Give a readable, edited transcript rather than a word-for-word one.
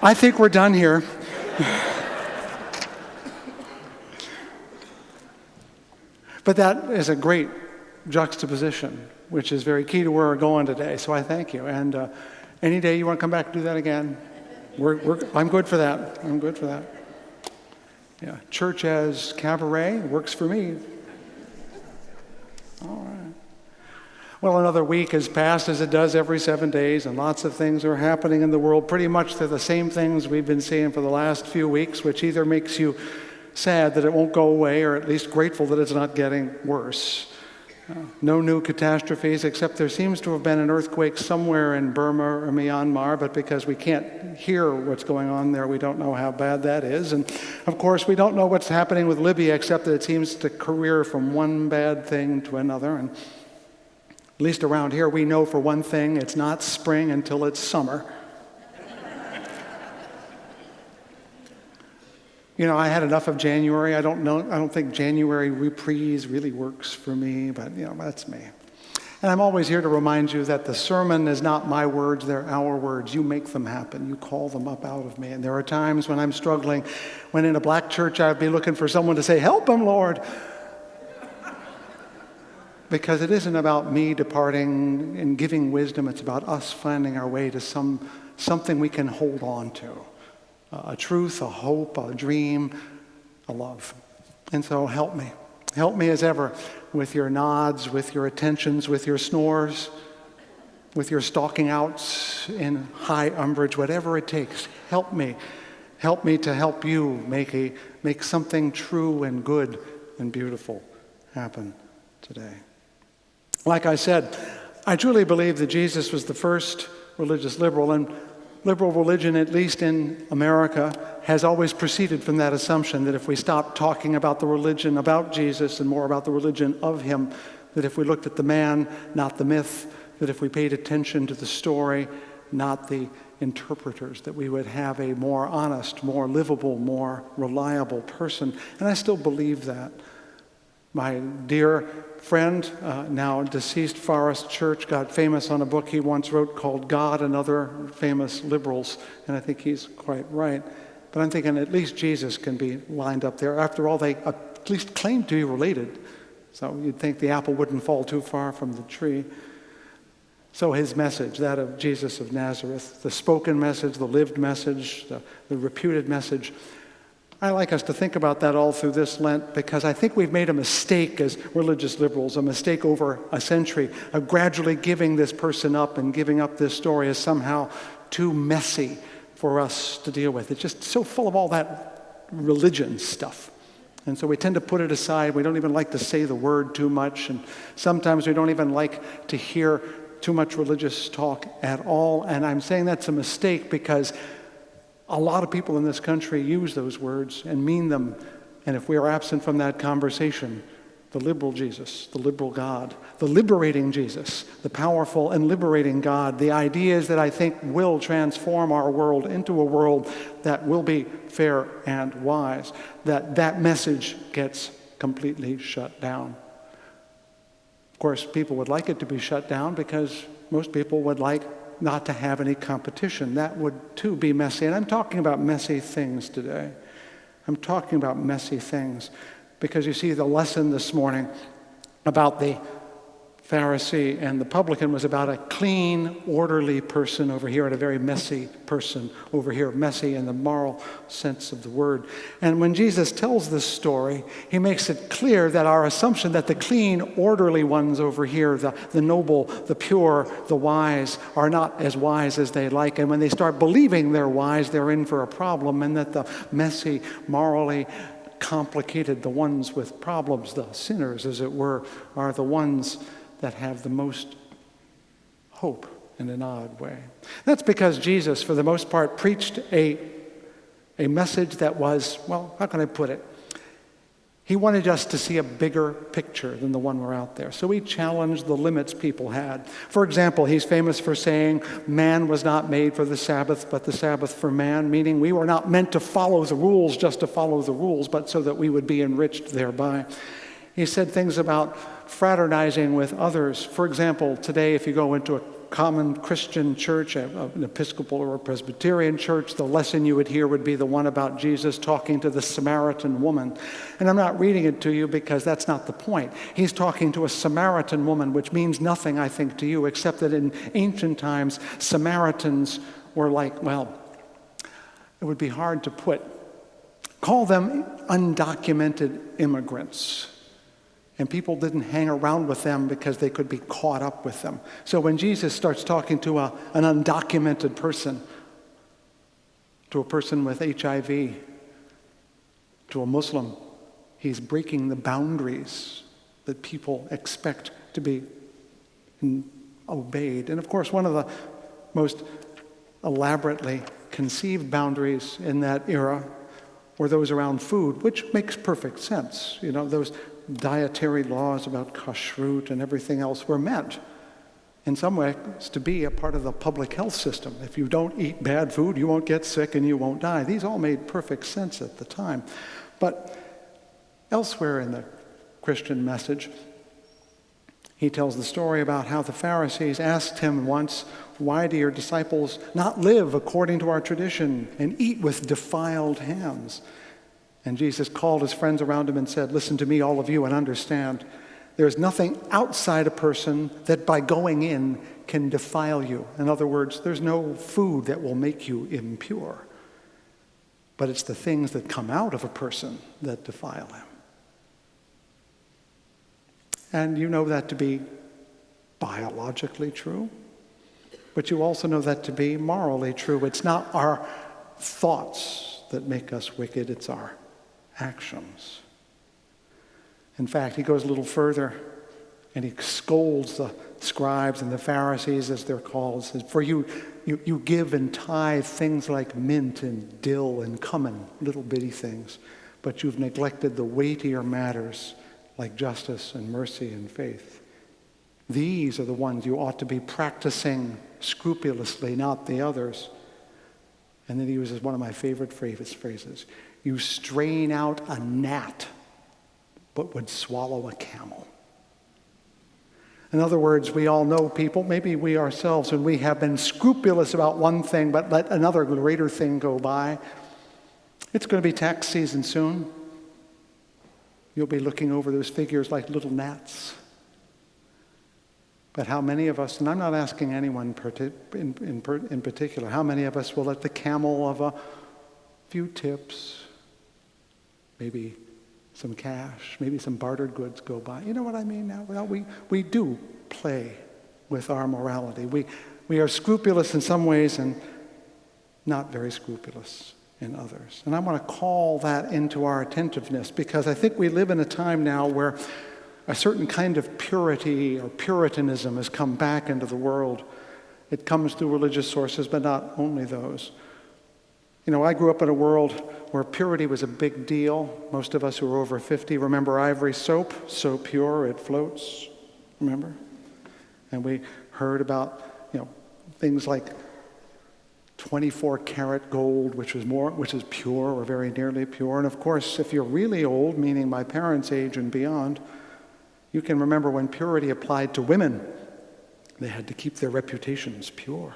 I think we're done here. But that is a great juxtaposition, which is very key to where we're going today. So I thank you. And any day you want to come back and do that again, I'm good for that. I'm good for that. Yeah, church as cabaret works for me. All right. Well, another week has passed as it does every 7 days, and lots of things are happening in the world. Pretty much they're the same things we've been seeing for the last few weeks, which either makes you sad that it won't go away, or at least grateful that it's not getting worse. No new catastrophes, except there seems to have been an earthquake somewhere in Burma or Myanmar, but because we can't hear what's going on there, we don't know how bad that is. And of course, we don't know what's happening with Libya, except that it seems to career from one bad thing to another. And at least around here, we know for one thing, it's not spring until it's summer. You know, I had enough of January. I don't think January reprise really works for me, but that's me. And I'm always here to remind you that the sermon is not my words, they're our words. You make them happen. You call them up out of me. And there are times when I'm struggling, when in a black church I'd be looking for someone to say, "Help him, Lord." Because it isn't about me departing and giving wisdom, it's about us finding our way to something we can hold on to. A truth, a hope, a dream, a love. And so help me. Help me as ever with your nods, with your attentions, with your snores, with your stalking outs in high umbrage, whatever it takes. Help me. Help me to help you make something true and good and beautiful happen today. Like I said, I truly believe that Jesus was the first religious liberal, and liberal religion, at least in America, has always proceeded from that assumption that if we stopped talking about the religion about Jesus and more about the religion of him, that if we looked at the man, not the myth, that if we paid attention to the story, not the interpreters, that we would have a more honest, more livable, more reliable person. And I still believe that. My dear friend, now deceased Forrest Church, got famous on a book he once wrote called God and Other Famous Liberals, and I think he's quite right. But I'm thinking at least Jesus can be lined up there. After all, they at least claim to be related, so you'd think the apple wouldn't fall too far from the tree. So his message, that of Jesus of Nazareth, the spoken message, the lived message, the reputed message, I like us to think about that all through this Lent, because I think we've made a mistake as religious liberals, a mistake over a century of gradually giving this person up and giving up this story as somehow too messy for us to deal with. It's just so full of all that religion stuff. And so we tend to put it aside. We don't even like to say the word too much. And sometimes we don't even like to hear too much religious talk at all. And I'm saying that's a mistake because a lot of people in this country use those words and mean them. And if we are absent from that conversation, the liberal Jesus, the liberal God, the liberating Jesus, the powerful and liberating God, the ideas that I think will transform our world into a world that will be fair and wise, that message gets completely shut down. Of course, people would like it to be shut down because most people would like not to have any competition. That would too be messy. And I'm talking about messy things today. I'm talking about messy things because you see the lesson this morning about the Pharisee and the publican was about a clean, orderly person over here and a very messy person over here, messy in the moral sense of the word. And when Jesus tells this story, he makes it clear that our assumption that the clean, orderly ones over here, the noble, the pure, the wise, are not as wise as they like. And when they start believing they're wise, they're in for a problem, and that the messy, morally complicated, the ones with problems, the sinners, as it were, are the ones that have the most hope in an odd way. That's because Jesus, for the most part, preached a message that was, well, how can I put it? He wanted us to see a bigger picture than the one we're out there. So he challenged the limits people had. For example, he's famous for saying, man was not made for the Sabbath, but the Sabbath for man, meaning we were not meant to follow the rules just to follow the rules, but so that we would be enriched thereby. He said things about fraternizing with others. For example, today if you go into a common Christian church, an Episcopal or a Presbyterian church, the lesson you would hear would be the one about Jesus talking to the Samaritan woman. And I'm not reading it to you because that's not the point. He's talking to a Samaritan woman, which means nothing, I think, to you, except that in ancient times, Samaritans were like, well, it would be hard to call them undocumented immigrants. And people didn't hang around with them because they could be caught up with them. So when Jesus starts talking to an undocumented person, to a person with HIV, to a Muslim, he's breaking the boundaries that people expect to be obeyed. And of course, one of the most elaborately conceived boundaries in that era were those around food, which makes perfect sense. You know, those dietary laws about kashrut and everything else were meant, in some ways, to be a part of the public health system. If you don't eat bad food, you won't get sick and you won't die. These all made perfect sense at the time. But elsewhere in the Christian message, he tells the story about how the Pharisees asked him once, "Why do your disciples not live according to our tradition and eat with defiled hands?" And Jesus called his friends around him and said, "Listen to me, all of you, and understand. There's nothing outside a person that by going in can defile you." In other words, there's no food that will make you impure. But it's the things that come out of a person that defile him. And you know that to be biologically true, but you also know that to be morally true. It's not our thoughts that make us wicked, it's our actions. In fact, he goes a little further and he scolds the scribes and the Pharisees, as they're called. Says, "For you give and tithe things like mint and dill and cumin, little bitty things, but you've neglected the weightier matters like justice and mercy and faith. These are the ones you ought to be practicing scrupulously, not the others." And then he uses one of my favorite phrases. "You strain out a gnat, but would swallow a camel." In other words, we all know people, maybe we ourselves, when we have been scrupulous about one thing, but let another greater thing go by. It's going to be tax season soon. You'll be looking over those figures like little gnats. But how many of us, and I'm not asking anyone in particular, how many of us will let the camel of a few tips, maybe some cash, maybe some bartered goods go by? You know what I mean now? Well, we do play with our morality. We are scrupulous in some ways and not very scrupulous in others. And I want to call that into our attentiveness, because I think we live in a time now where a certain kind of purity or Puritanism has come back into the world. It comes through religious sources, but not only those. You know, I grew up in a world where purity was a big deal. Most of us who are over 50 remember ivory soap, so pure it floats, remember? And we heard about, things like 24 karat gold, which is pure or very nearly pure. And of course, if you're really old, meaning my parents' age and beyond, you can remember when purity applied to women. They had to keep their reputations pure.